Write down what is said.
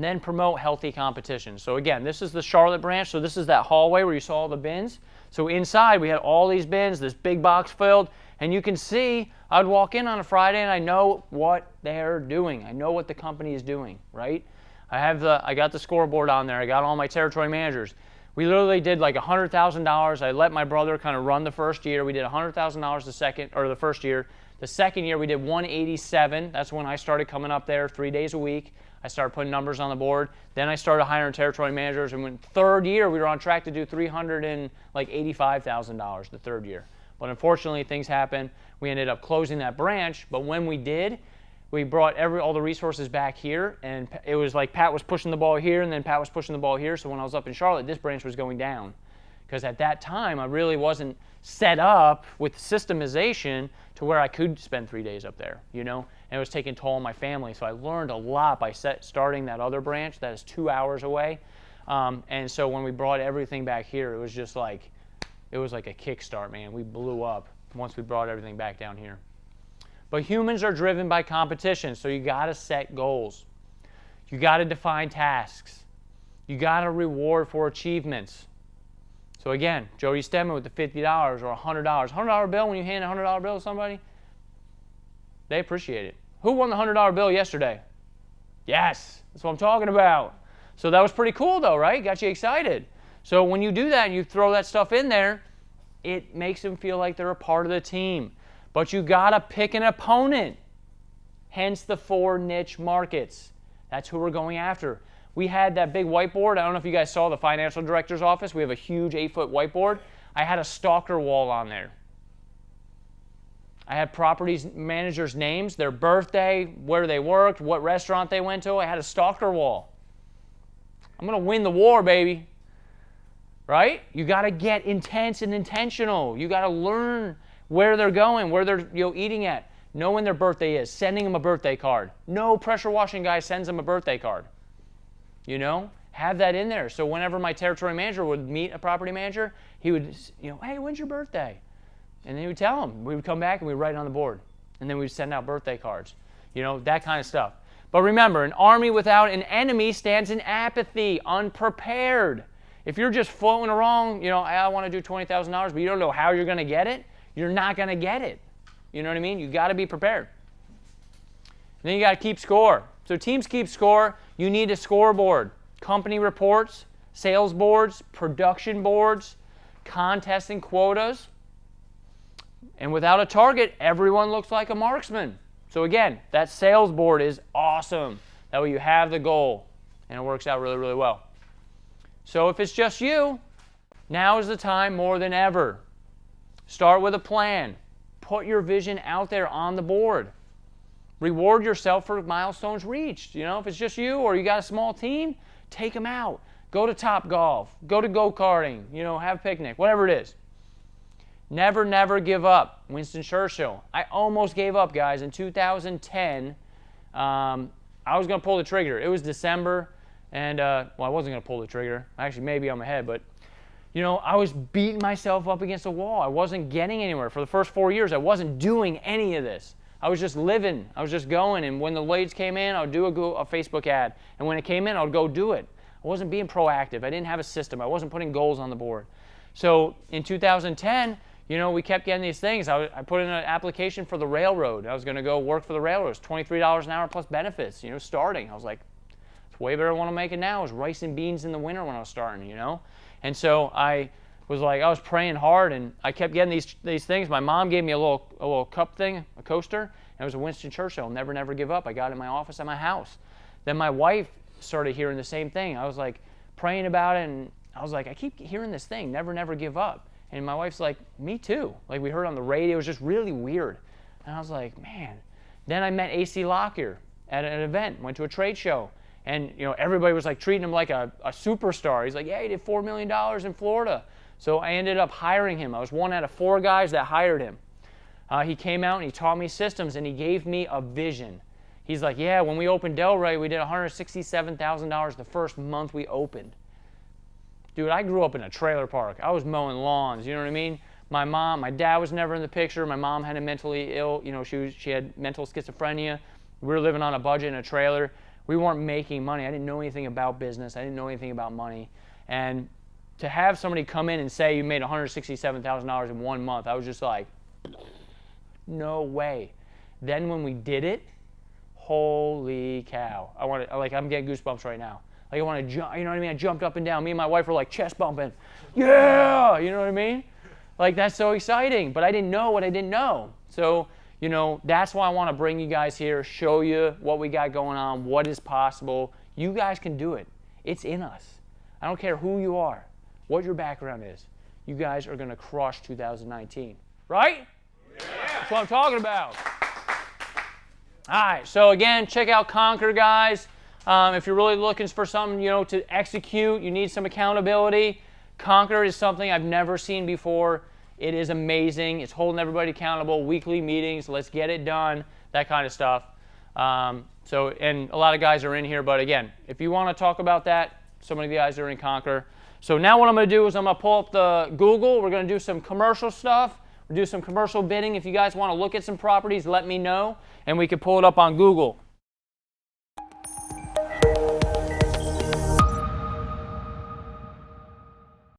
and then promote healthy competition. So again, this is the Charlotte branch. So this is that hallway where you saw all the bins. So inside we had all these bins, this big box filled, and you can see I'd walk in on a Friday and I know what they're doing. I know what the company is doing, right? I got the scoreboard on there. I got all my territory managers. We literally did like $100,000. I let my brother kind of run the first year. We did $100,000 the first year. The second year we did 187. That's when I started coming up there 3 days a week. I started putting numbers on the board. Then I started hiring territory managers. And when third year, we were on track to do $385,000 the third year. But unfortunately, things happened. We ended up closing that branch. But when we did, we brought all the resources back here. And it was like Pat was pushing the ball here, and then Pat was pushing the ball here. So when I was up in Charlotte, this branch was going down. Because at that time, I really wasn't set up with systemization to where I could spend 3 days up there, you know? And it was taking toll on my family. So I learned a lot by starting that other branch that is 2 hours away. And so when we brought everything back here, it was just like, it was like a kickstart, man. We blew up once we brought everything back down here. But humans are driven by competition, so you got to set goals. You got to define tasks. You got to reward for achievements. So again, Jody Stedman with the $50 or $100. $100 bill, when you hand a $100 bill to somebody, they appreciate it. Who won the $100 bill yesterday? Yes, that's what I'm talking about. So that was pretty cool though, right? Got you excited. So when you do that and you throw that stuff in there, it makes them feel like they're a part of the team. But you got to pick an opponent. Hence the 4 niche markets. That's who we're going after. We had that big whiteboard. I don't know if you guys saw the financial director's office. We have a huge 8-foot whiteboard. I had a stalker wall on there. I had properties managers' names, their birthday, where they worked, what restaurant they went to. I had a stalker wall. I'm going to win the war, baby. Right? You got to get intense and intentional. You got to learn where they're going, where they're eating at, know when their birthday is, sending them a birthday card. No pressure washing guy sends them a birthday card. You know, have that in there. So whenever my territory manager would meet a property manager, he would, hey, when's your birthday? And then he would tell him. We would come back and we'd write it on the board. And then we'd send out birthday cards. That kind of stuff. But remember, an army without an enemy stands in apathy, unprepared. If you're just floating around, I want to do $20,000, but you don't know how you're going to get it, you're not going to get it. You know what I mean? You got to be prepared. And then you got to keep score. So teams keep score. You need a scoreboard. Company reports, sales boards, production boards, contests and quotas. And without a target, everyone looks like a marksman. So again, that sales board is awesome. That way you have the goal, and it works out really, really well. So if it's just you, now is the time more than ever. Start with a plan. Put your vision out there on the board. Reward yourself for milestones reached. If it's just you or you got a small team, take them out. Go to Topgolf. Go to go-karting. Have a picnic. Whatever it is. Never, never give up. Winston Churchill. I almost gave up, guys. In 2010, I was going to pull the trigger. It was December, and, I wasn't going to pull the trigger. Actually, maybe I'm ahead, but, I was beating myself up against a wall. I wasn't getting anywhere. For the first 4 years, I wasn't doing any of this. I was just living. I was just going. And when the leads came in, I would do a Facebook ad. And when it came in, I would go do it. I wasn't being proactive. I didn't have a system. I wasn't putting goals on the board. So in 2010, we kept getting these things. I put in an application for the railroad. I was going to go work for the railroad. It was $23 an hour plus benefits, starting. I was like, it's way better than what I'm making now. It was rice and beans in the winter when I was starting, And so I was praying hard, and I kept getting these things. My mom gave me a little cup thing, a coaster, and it was a Winston Churchill, never, never give up. I got it in my office at my house. Then my wife started hearing the same thing. I was like praying about it, and I was like, I keep hearing this thing, never, never give up. And my wife's like, me too. Like we heard on the radio, it was just really weird. And I was like, man. Then I met AC Lockyer at an event, went to a trade show. And everybody was like treating him like a superstar. He's like, yeah, he did $4 million in Florida. So I ended up hiring him. I was one out of 4 guys that hired him. He came out and he taught me systems, and he gave me a vision. He's like, yeah, when we opened Delray, we did $167,000 the first month we opened. Dude, I grew up in a trailer park. I was mowing lawns, you know what I mean? My dad was never in the picture. My mom had a mentally ill, she had mental schizophrenia. We were living on a budget in a trailer. We weren't making money. I didn't know anything about business. I didn't know anything about money. And to have somebody come in and say you made $167,000 in 1 month, I was just like, no way. Then when we did it, holy cow. I'm getting goosebumps right now. Like I want to jump, you know what I mean? I jumped up and down. Me and my wife were like chest bumping. Yeah, you know what I mean? Like that's so exciting. But I didn't know what I didn't know. So, you know, that's why I want to bring you guys here, show you what we got going on, what is possible. You guys can do it. It's in us. I don't care who you are, what your background is. You guys are going to crush 2019. Right? Yeah. That's what I'm talking about. All right, so again, check out Conquer, guys. If you're really looking for something, you know, to execute, you need some accountability. Conquer is something I've never seen before. It is amazing. It's holding everybody accountable, weekly meetings, let's get it done, that kind of stuff. And a lot of guys are in here, but again, if you want to talk about that, so many of the guys are in Conquer. So now what I'm going to do is I'm going to pull up the Google. We're going to do some commercial stuff. We'll do some commercial bidding. If you guys want to look at some properties, let me know, and we can pull it up on Google.